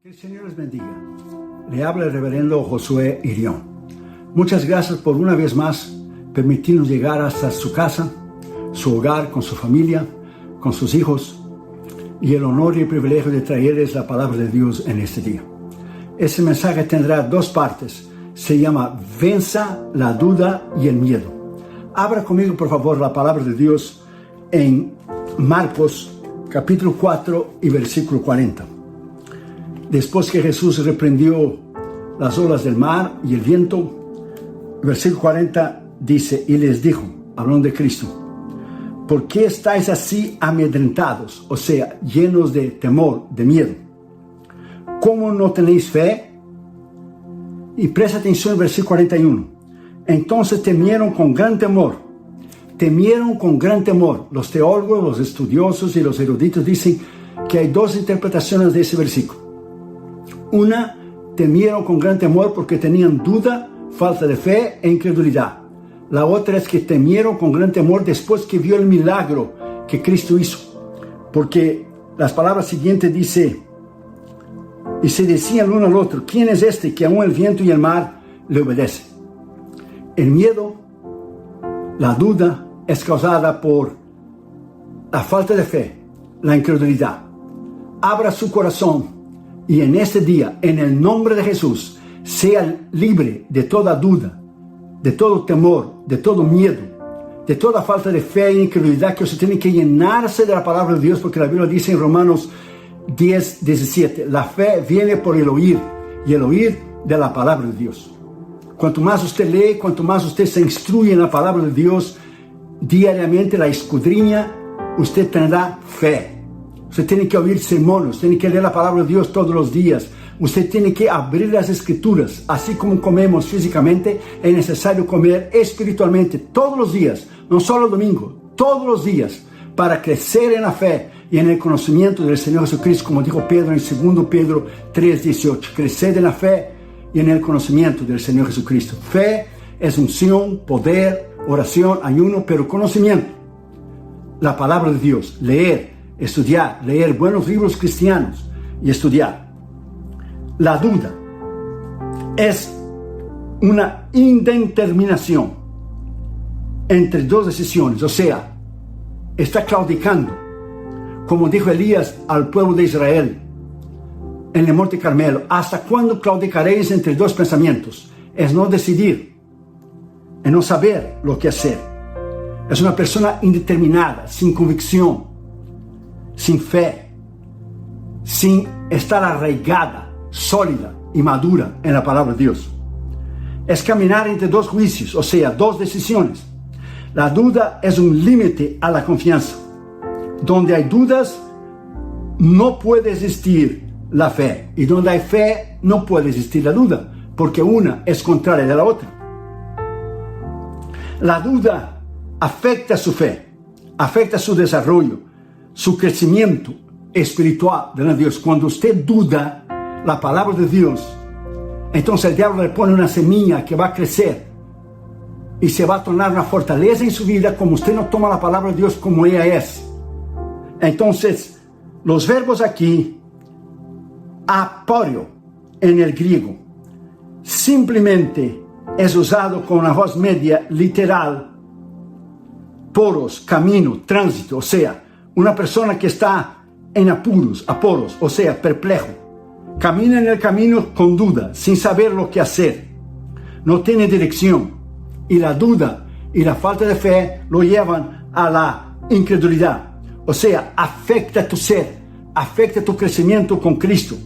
Que el Señor les bendiga. Le habla el reverendo Josué Irión. Muchas gracias por una vez más permitirnos llegar hasta su casa, su hogar, con su familia, con sus hijos, y el honor y el privilegio de traerles la palabra de Dios en este día. Este mensaje tendrá dos partes. Se llama Venza la duda y el miedo. Abra conmigo, por favor, la palabra de Dios en Marcos capítulo 4 y versículo 40. Después que Jesús reprendió las olas del mar y el viento, el versículo 40 dice, y les dijo, hablando de Cristo, ¿por qué estáis así amedrentados? O sea, llenos de temor, de miedo. ¿Cómo no tenéis fe? Y presta atención al versículo 41. Entonces temieron con gran temor. Temieron con gran temor. Los teólogos, los estudiosos y los eruditos dicen que hay dos interpretaciones de ese versículo. Una, temieron con gran temor porque tenían duda, falta de fe e incredulidad. La otra es que temieron con gran temor después que vio el milagro que Cristo hizo. Porque las palabras siguientes dice, y se decían el uno al otro, ¿quién es este que aún el viento y el mar le obedecen? El miedo, la duda, es causada por la falta de fe, la incredulidad. Abra su corazón y en este día, en el nombre de Jesús, sea libre de toda duda, de todo temor, de todo miedo, de toda falta de fe e incredulidad, que usted tiene que llenarse de la palabra de Dios, porque la Biblia dice en Romanos 10, 17, la fe viene por el oír, y el oír de la palabra de Dios. Cuanto más usted lee, cuanto más usted se instruye en la palabra de Dios, diariamente la escudriña, usted tendrá fe. Usted tiene que oír sermones, tiene que leer la palabra de Dios todos los días. Usted tiene que abrir las escrituras. Así como comemos físicamente, es necesario comer espiritualmente todos los días, no solo el domingo, todos los días, para crecer en la fe y en el conocimiento del Señor Jesucristo, como dijo Pedro en 2 Pedro 3:18. Crecer en la fe y en el conocimiento del Señor Jesucristo. Fe es unción, poder, oración, ayuno, pero conocimiento. La palabra de Dios, leer, estudiar, leer buenos libros cristianos y estudiar. La duda es una indeterminación entre dos decisiones, o sea, está claudicando, como dijo Elías al pueblo de Israel en el Monte Carmelo, ¿hasta cuándo claudicaréis entre dos pensamientos? Es no decidir, es no saber lo que hacer. Es una persona indeterminada, sin convicción, sin fe, sin estar arraigada, sólida y madura en la palabra de Dios. Es caminar entre dos juicios, o sea, dos decisiones. La duda es un límite a la confianza. Donde hay dudas, no puede existir la fe. Y donde hay fe, no puede existir la duda, porque una es contraria de la otra. La duda afecta su fe, afecta su desarrollo, su crecimiento espiritual de Dios. Cuando usted duda la palabra de Dios, entonces el diablo le pone una semilla que va a crecer y se va a tornar una fortaleza en su vida, como usted no toma la palabra de Dios como ella es. Entonces, los verbos aquí, aporio en el griego, simplemente es usado con la voz media literal, poros, camino, tránsito, o sea, una persona que está en apuros, o sea, perplejo. Camina en el camino con duda, sin saber lo que hacer. No tiene dirección. Y la duda y la falta de fe lo llevan a la incredulidad. O sea, afecta tu ser, afecta tu crecimiento con Cristo,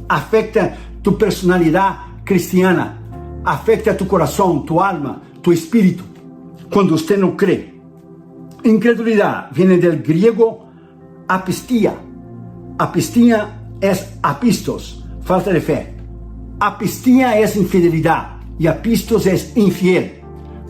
afecta tu personalidad cristiana, afecta tu corazón, tu alma, tu espíritu, cuando usted no cree. Incredulidad viene del griego apistia. Apistia es apistos, falta de fe. Apistia es infidelidad y apistos es infiel.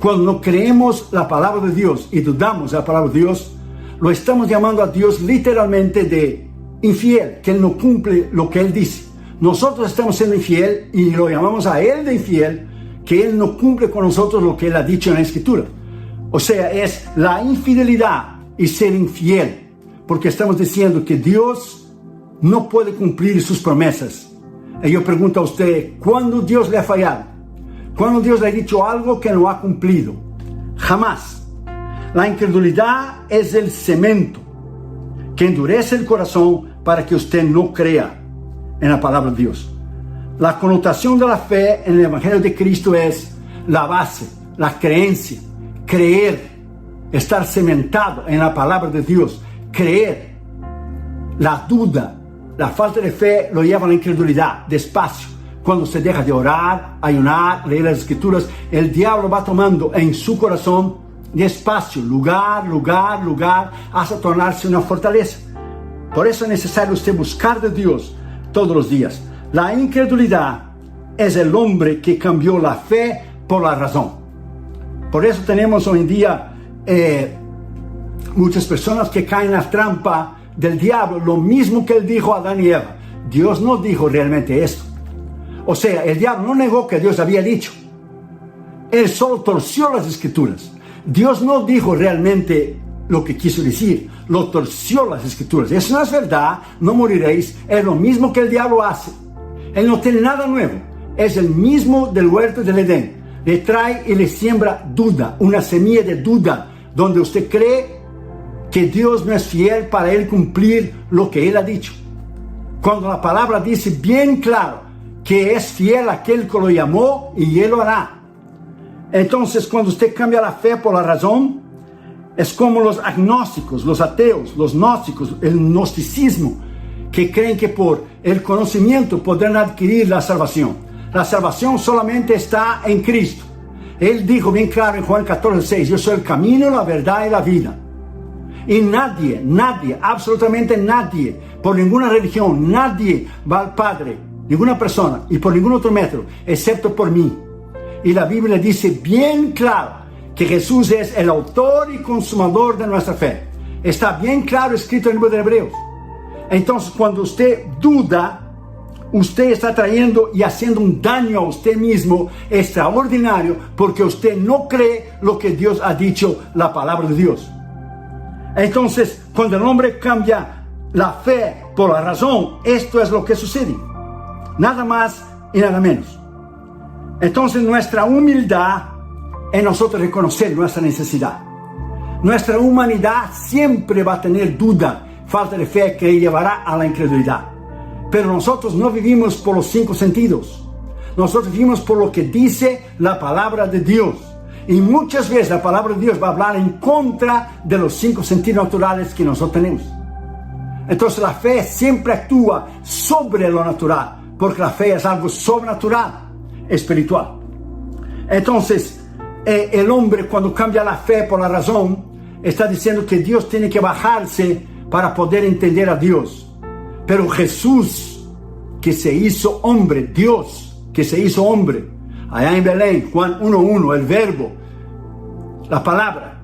Cuando no creemos la palabra de Dios y dudamos de la palabra de Dios, lo estamos llamando a Dios literalmente de infiel, que Él no cumple lo que Él dice. Nosotros estamos siendo infiel y lo llamamos a Él de infiel, que Él no cumple con nosotros lo que Él ha dicho en la Escritura. O sea, es la infidelidad y ser infiel, porque estamos diciendo que Dios no puede cumplir sus promesas Y yo pregunto a usted, ¿cuándo Dios le ha fallado? ¿Cuándo Dios le ha dicho algo que no ha cumplido? Jamás. La incredulidad es el cemento que endurece el corazón para que usted no crea en la palabra de Dios. La connotación de la fe en el Evangelio de Cristo es la base, la creencia, creer, estar cementado en la palabra de Dios, creer. La duda, la falta de fe lo lleva a la incredulidad, despacio. Cuando se deja de orar, ayunar, leer las Escrituras, el diablo va tomando en su corazón despacio, lugar, hasta tornarse una fortaleza. Por eso es necesario usted buscar de Dios todos los días. La incredulidad es el hombre que cambió la fe por la razón. Por eso tenemos hoy en día muchas personas que caen en la trampa del diablo, lo mismo que él dijo a Adán y Eva. Dios no dijo realmente esto. O sea, el diablo no negó que Dios había dicho. Él solo torció las Escrituras. Dios no dijo realmente lo que quiso decir, lo torció las Escrituras. Eso no es verdad, no moriréis. Es lo mismo que el diablo hace. Él no tiene nada nuevo. Es el mismo del huerto del Edén. Le trae y le siembra duda, una semilla de duda, donde usted cree que Dios no es fiel para él cumplir lo que él ha dicho. Cuando la palabra dice bien claro que es fiel aquel que lo llamó y él lo hará. Entonces, cuando usted cambia la fe por la razón, es como los agnósticos, los ateos, los gnósticos, el gnosticismo, que creen que por el conocimiento podrán adquirir la salvación. La salvación solamente está en Cristo. Él dijo bien claro en Juan 14:6, yo soy el camino, la verdad y la vida. Y nadie, absolutamente nadie, por ninguna religión, nadie va al Padre, ninguna persona, y por ningún otro método, excepto por mí. Y la Biblia dice bien claro que Jesús es el autor y consumador de nuestra fe. Está bien claro escrito en el libro de Hebreos. Entonces, cuando usted duda, usted está trayendo y haciendo un daño a usted mismo extraordinario, porque usted no cree lo que Dios ha dicho, la palabra de Dios. Entonces, cuando el hombre cambia la fe por la razón, esto es lo que sucede. Nada más y nada menos. Entonces, nuestra humildad es nosotros reconocer nuestra necesidad. Nuestra humanidad siempre va a tener duda, falta de fe que llevará a la incredulidad. Pero nosotros no vivimos por los 5 sentidos. Nosotros vivimos por lo que dice la palabra de Dios. Y muchas veces la palabra de Dios va a hablar en contra de los 5 sentidos naturales que nosotros tenemos. Entonces la fe siempre actúa sobre lo natural, porque la fe es algo sobrenatural, espiritual. Entonces, el hombre cuando cambia la fe por la razón, está diciendo que Dios tiene que bajarse para poder entender a Dios. Pero Jesús, que se hizo hombre, Dios, que se hizo hombre, allá en Belén, Juan 1:1, el verbo, la palabra,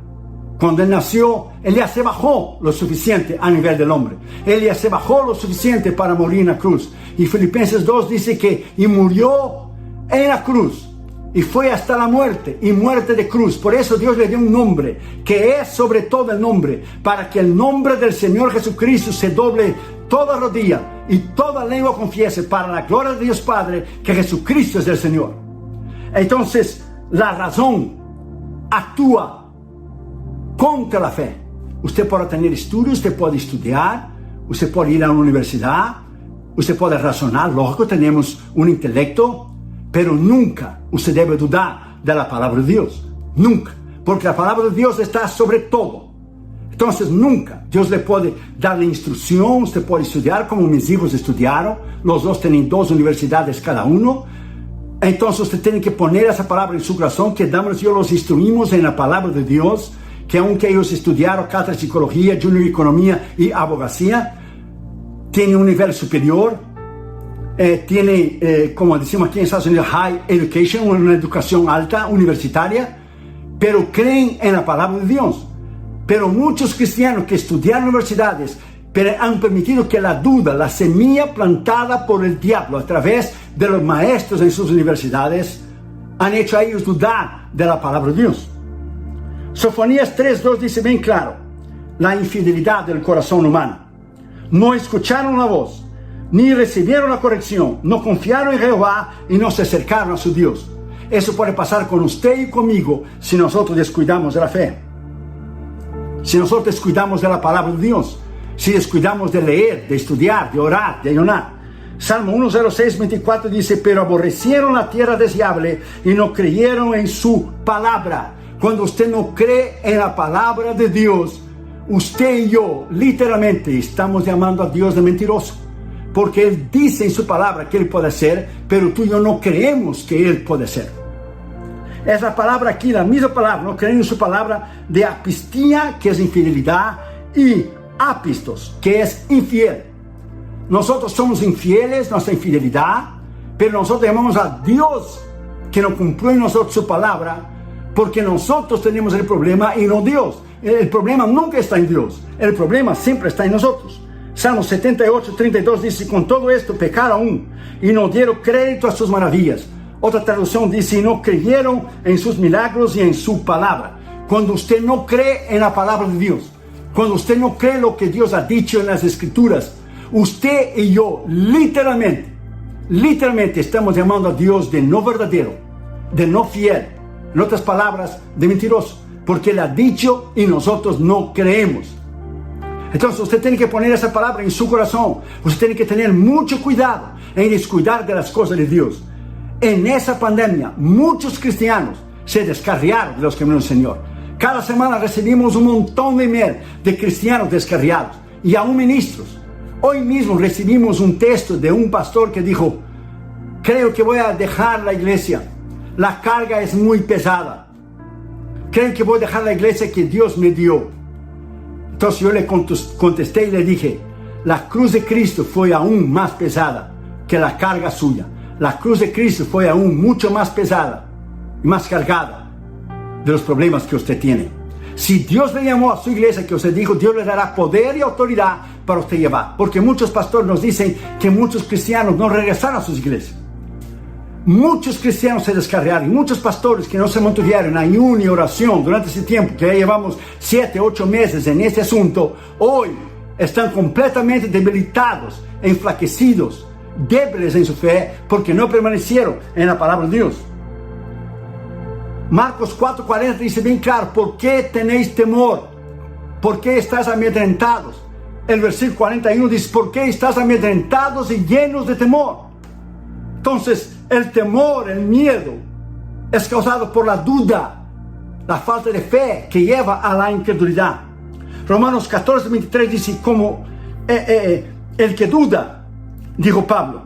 cuando él nació, él ya se bajó lo suficiente a nivel del hombre. Él ya se bajó lo suficiente para morir en la cruz. Y Filipenses 2 dice que y murió en la cruz. Y fue hasta la muerte, y muerte de cruz. Por eso Dios le dio un nombre, que es sobre todo el nombre, para que el nombre del Señor Jesucristo se doble toda rodilla y toda lengua confiese, para la gloria de Dios Padre, que Jesucristo es el Señor. Entonces, la razón actúa contra la fe. Usted puede tener estudios, usted puede estudiar, usted puede ir a una universidad, usted puede razonar, lógico, tenemos un intelecto, pero nunca usted debe dudar de la palabra de Dios. Nunca. Porque la palabra de Dios está sobre todo. Entonces nunca Dios le puede dar la instrucción. Usted puede estudiar como mis hijos estudiaron. Los dos tienen 2 universidades cada uno. Entonces usted tiene que poner esa palabra en su corazón, que damos y yo los instruimos en la palabra de Dios, que aunque ellos estudiaron cátedra de psicología, junior economía y abogacía, tienen un nivel superior. Tiene, como decimos aquí en Estados Unidos, high education, una educación alta, universitaria, pero creen en la palabra de Dios. Pero muchos cristianos que estudiaron universidades, pero han permitido que la duda, la semilla plantada por el diablo a través de los maestros en sus universidades, han hecho a ellos dudar de la palabra de Dios. Sofonías 3:2 dice bien claro, la infidelidad del corazón humano. No escucharon la voz, ni recibieron la corrección, no confiaron en Jehová y no se acercaron a su Dios. Eso puede pasar con usted y conmigo si nosotros descuidamos de la fe, si nosotros descuidamos de la palabra de Dios, si descuidamos de leer, de estudiar, de orar, de ayunar. Salmo 106, 24 dice: pero aborrecieron la tierra deseable y no creyeron en su palabra. Cuando usted no cree en la palabra de Dios, usted y yo literalmente estamos llamando a Dios de mentiroso, porque Él dice en su palabra que Él puede hacer, pero tú y yo no creemos que Él puede hacer. Esa palabra aquí, la misma palabra, no creen en su palabra, de apistía, que es infidelidad, y apistos, que es infiel. Nosotros somos infieles, nuestra infidelidad, pero nosotros llamamos a Dios que no cumplió en nosotros su palabra, porque nosotros tenemos el problema y no Dios. El problema nunca está en Dios, el problema siempre está en nosotros. Salmo 78, 32 dice: con todo esto pecaron aún y no dieron crédito a sus maravillas. Otra traducción dice: y no creyeron en sus milagros y en su palabra. Cuando usted no cree en la palabra de Dios, cuando usted no cree lo que Dios ha dicho en las Escrituras, usted y yo literalmente estamos llamando a Dios de no verdadero, de no fiel, en otras palabras, de mentiroso, porque Él ha dicho y nosotros no creemos. Entonces usted tiene que poner esa palabra en su corazón. Usted tiene que tener mucho cuidado en descuidar de las cosas de Dios. En esa pandemia, muchos cristianos se descarriaron de los caminos del Señor. Cada semana recibimos un montón de email de cristianos descarriados y aún ministros. Hoy mismo recibimos un texto de un pastor que dijo: creo que voy a dejar la iglesia, la carga es muy pesada, creo que voy a dejar la iglesia que Dios me dio. Entonces yo le contesté y le dije: la cruz de Cristo fue aún más pesada que la carga suya. La cruz de Cristo fue aún mucho más pesada y más cargada de los problemas que usted tiene. Si Dios le llamó a su iglesia, que usted dijo, Dios le dará poder y autoridad para usted llevar. Porque muchos pastores nos dicen que muchos cristianos no regresaron a sus iglesias. Muchos cristianos se descarriaron, y muchos pastores que no se mantuvieron en ayuno y oración durante ese tiempo, que ya llevamos 7, 8 meses en este asunto, hoy están completamente debilitados, enflaquecidos, débiles en su fe, porque no permanecieron en la palabra de Dios. Marcos 4:40 dice bien claro: ¿por qué tenéis temor? ¿Por qué estáis amedrentados? El versículo 41 dice: ¿por qué estás amedrentados y llenos de temor? Entonces, el temor, el miedo, es causado por la duda, la falta de fe que lleva a la incredulidad. Romanos 14:23 dice: como el que duda, dijo Pablo,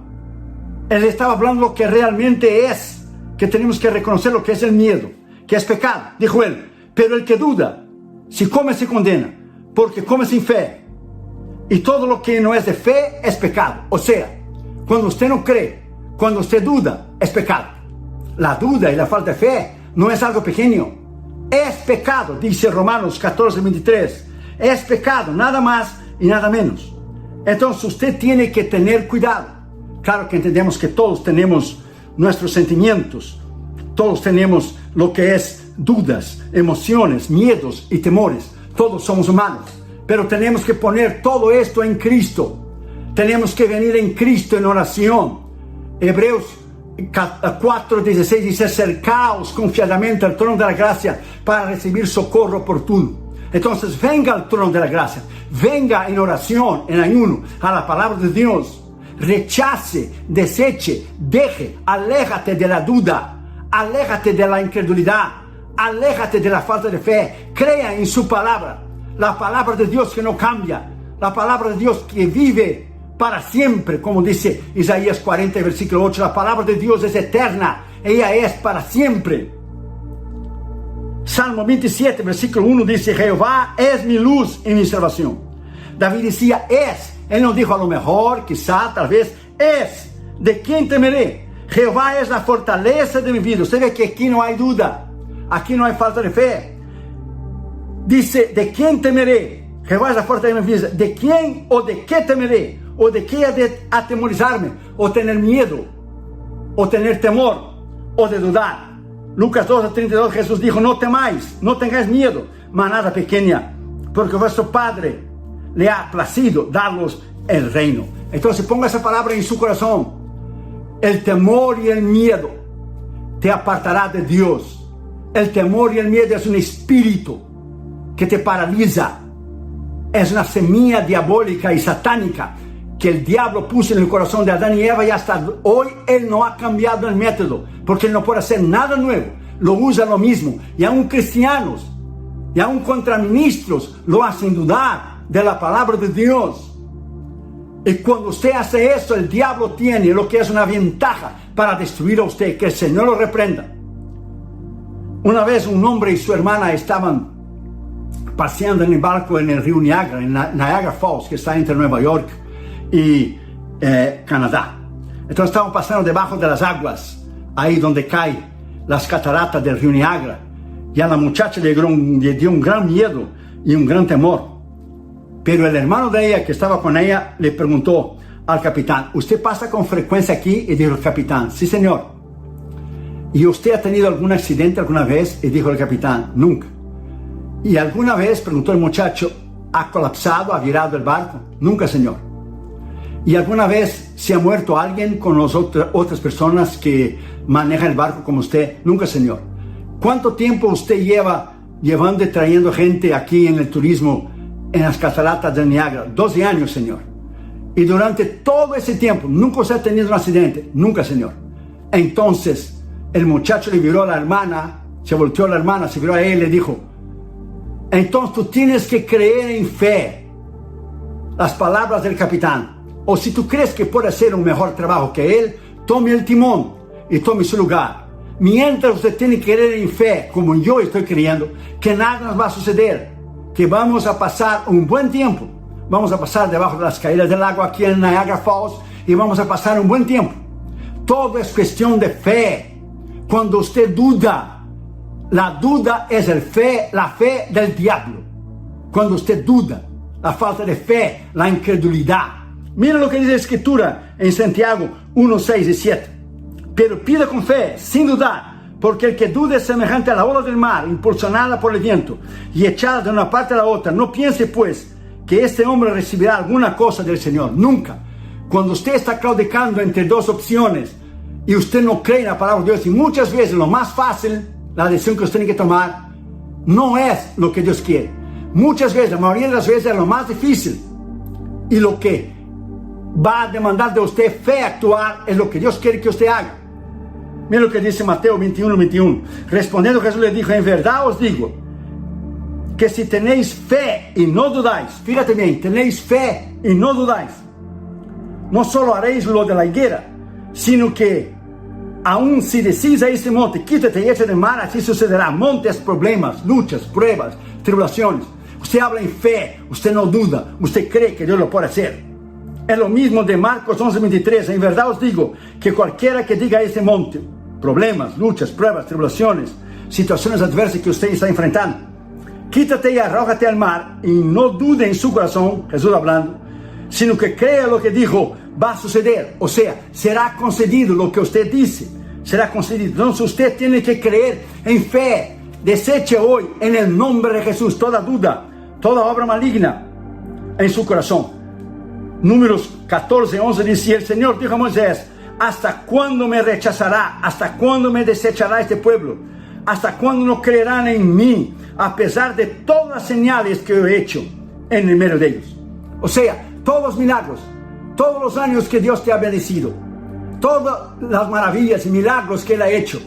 él estaba hablando lo que realmente es, que tenemos que reconocer lo que es el miedo, que es pecado, dijo él. Pero el que duda, si come se condena, porque come sin fe, y todo lo que no es de fe es pecado. O sea, cuando usted no cree, cuando usted duda, es pecado. La duda y la falta de fe no es algo pequeño, es pecado, dice Romanos 14:23. Es pecado, nada más y nada menos. Entonces usted tiene que tener cuidado. Claro que entendemos que todos tenemos nuestros sentimientos, todos tenemos lo que es dudas, emociones, miedos y temores. Todos somos humanos, pero tenemos que poner todo esto en Cristo. Tenemos que venir en Cristo en oración. Hebreos 4:16 dice: acercaos confiadamente al trono de la gracia para recibir socorro oportuno. Entonces venga al trono de la gracia, venga en oración, en ayuno, a la palabra de Dios. Rechace, deseche, deje, aléjate de la duda, aléjate de la incredulidad, aléjate de la falta de fe. Crea en su palabra, la palabra de Dios que no cambia, la palabra de Dios que vive para siempre, como dice Isaías 40, versículo 8. La palabra de Dios es eterna, ella es para siempre. Salmo 27, versículo 1 dice: Jehová es mi luz y mi salvación. David decía es, él no dijo a lo mejor, quizá, tal vez, es. ¿De quién temeré? Jehová es la fortaleza de mi vida. Usted ve que aquí no hay duda, aquí no hay falta de fe. Dice: ¿de quién temeré? Jehová es la fortaleza de mi vida. ¿De quién o de qué temeré? ¿O de qué de atemorizarme? ¿O tener miedo? ¿O tener temor? ¿O de dudar? Lucas 12:32, Jesús dijo: no temáis, no tengáis miedo, manada pequeña, porque vuestro Padre le ha placido daros el reino. Entonces ponga esa palabra en su corazón. El temor y el miedo te apartará de Dios. El temor y el miedo es un espíritu que te paraliza. Es una semilla diabólica y satánica que el diablo puso en el corazón de Adán y Eva, y hasta hoy él no ha cambiado el método, porque él no puede hacer nada nuevo, lo usa lo mismo, y aún cristianos, y aún contraministros lo hacen dudar de la palabra de Dios. Y cuando usted hace eso, el diablo tiene lo que es una ventaja para destruir a usted. Que el Señor lo reprenda. Una vez un hombre y su hermana estaban paseando en el barco en el río Niagara, en Niagara Falls, que está entre Nueva York y Canadá. Entonces estaban pasando debajo de las aguas, ahí donde caen las cataratas del río Niagara. Y a la muchacha le dio un gran miedo y un gran temor. Pero el hermano de ella, que estaba con ella, le preguntó al capitán: ¿usted pasa con frecuencia aquí? Y dijo el capitán: sí, señor. ¿Y usted ha tenido algún accidente alguna vez? Y dijo el capitán: nunca. ¿Y alguna vez, preguntó el muchacho, ha colapsado, ha virado el barco? Nunca, señor. ¿Y alguna vez se ha muerto alguien con las otras personas que manejan el barco como usted? Nunca, señor. ¿Cuánto tiempo usted lleva llevando y trayendo gente aquí en el turismo en las cataratas del Niágara? 12 años, señor. Y durante todo ese tiempo nunca se ha tenido un accidente. Nunca, señor. Entonces el muchacho le miró a la hermana, se volteó a la hermana, se miró a él y le dijo: entonces tú tienes que creer en fe las palabras del capitán. O si tú crees que puede hacer un mejor trabajo que él, tome el timón y tome su lugar. Mientras usted tiene que creer en fe, como yo estoy creyendo, que nada nos va a suceder, que vamos a pasar un buen tiempo. Vamos a pasar debajo de las caídas del agua aquí en Niagara Falls, y vamos a pasar un buen tiempo. Todo es cuestión de fe. Cuando usted duda, la duda es la fe del diablo. Cuando usted duda, la falta de fe, la incredulidad. Mira lo que dice la Escritura en Santiago 1, 6 y 7. Pero pida con fe, sin dudar, porque el que dude es semejante a la ola del mar, impulsionada por el viento y echada de una parte a la otra. No piense pues que este hombre recibirá alguna cosa del Señor. Nunca. Cuando usted está claudicando entre dos opciones y usted no cree en la palabra de Dios, y muchas veces lo más fácil, la decisión que usted tiene que tomar, no es lo que Dios quiere. Muchas veces, la mayoría de las veces, es lo más difícil, y lo que va a demandar de usted fe actuar es lo que Dios quiere que usted haga. Mira lo que dice Mateo 21, 21. Respondiendo, Jesús le dijo: en verdad os digo que si tenéis fe y no dudáis, fíjate bien, tenéis fe y no dudáis, no solo haréis lo de la higuera, sino que aun si decís a este monte: quítate y échate del mar, así sucederá. Montes, problemas, luchas, pruebas, tribulaciones. Usted habla en fe, usted no duda, usted cree que Dios lo puede hacer. Es lo mismo de Marcos 11, 23. En verdad os digo que cualquiera que diga a este monte, problemas, luchas, pruebas, tribulaciones, situaciones adversas que usted está enfrentando, quítate y arrójate al mar, y no dude en su corazón, Jesús hablando, sino que crea lo que dijo va a suceder. O sea, será concedido lo que usted dice, será concedido. Entonces usted tiene que creer en fe. Deseche hoy, en el nombre de Jesús, toda duda, toda obra maligna en su corazón. Números 14, 11 dice: y el Señor dijo a Moisés: ¿hasta cuándo me rechazará? ¿Hasta cuándo me desechará este pueblo? ¿Hasta cuándo no creerán en mí, a pesar de todas las señales que he hecho en el medio de ellos? O sea, todos los milagros, todos los años que Dios te ha bendecido, todas las maravillas y milagros que Él ha hecho,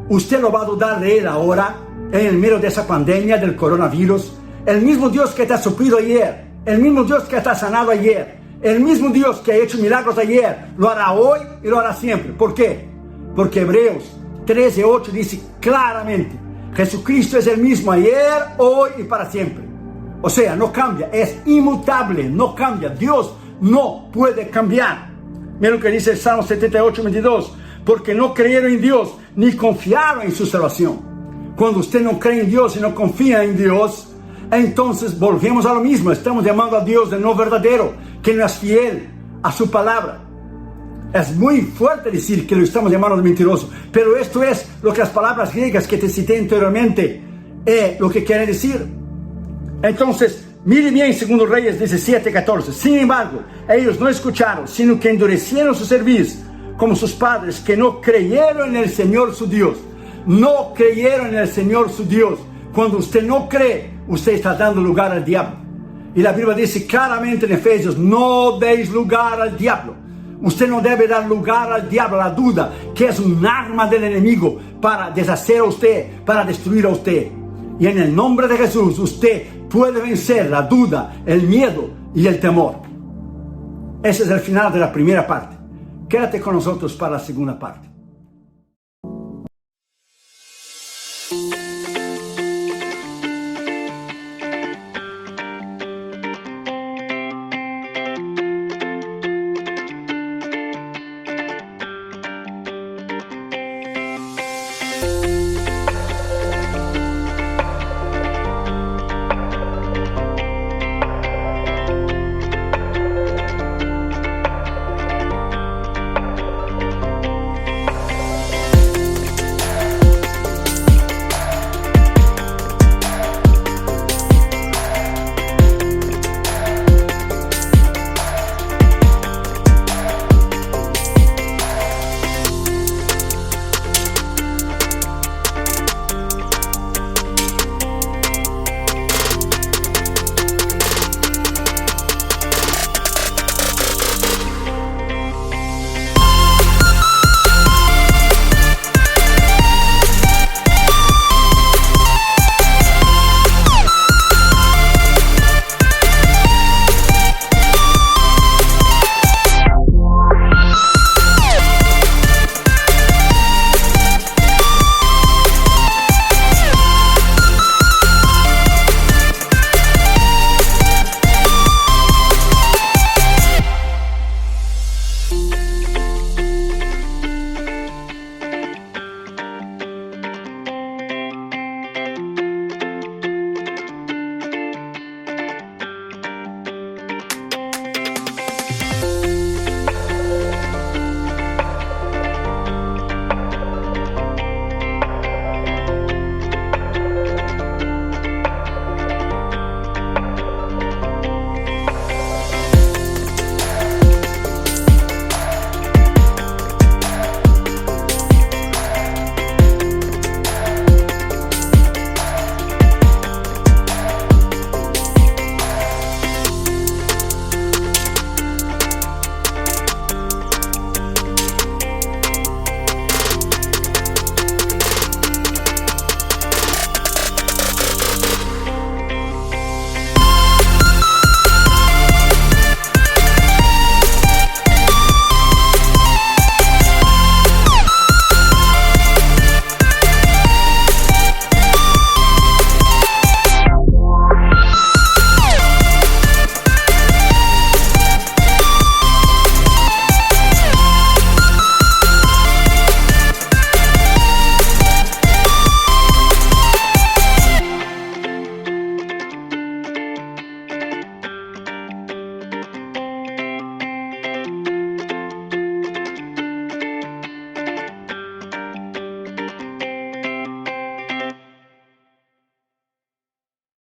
¿usted lo va a dudar de Él ahora, en el medio de esa pandemia del coronavirus? El mismo Dios que te ha suplido ayer, el mismo Dios que te ha sanado ayer, el mismo Dios que ha hecho milagros ayer, lo hará hoy y lo hará siempre. ¿Por qué? Porque Hebreos 13:8 dice claramente: Jesucristo es el mismo ayer, hoy y para siempre. O sea, no cambia, es inmutable, no cambia. Dios no puede cambiar. Mira lo que dice el Salmo 78, 22. Porque no creyeron en Dios, ni confiaron en su salvación. Cuando usted no cree en Dios y no confía en Dios, entonces volvemos a lo mismo. Estamos llamando a Dios de no verdadero, que no es fiel a su palabra. Es muy fuerte decir que lo estamos llamando de mentiroso, pero esto es lo que las palabras griegas que te cité anteriormente lo que quieren decir. Entonces, Mire bien 2 Reyes 17:14. Sin embargo, ellos no escucharon, sino que endurecieron su cerviz, como sus padres, que no creyeron en el Señor su Dios. No creyeron en el Señor su Dios. Cuando usted no cree, usted está dando lugar al diablo. Y la Biblia dice claramente en Efesios, no deis lugar al diablo. Usted no debe dar lugar al diablo, a la duda, que es un arma del enemigo para deshacer a usted, para destruir a usted. Y en el nombre de Jesús, usted puede vencer la duda, el miedo y el temor. Ese es el final de la primera parte. Quédate con nosotros para la segunda parte.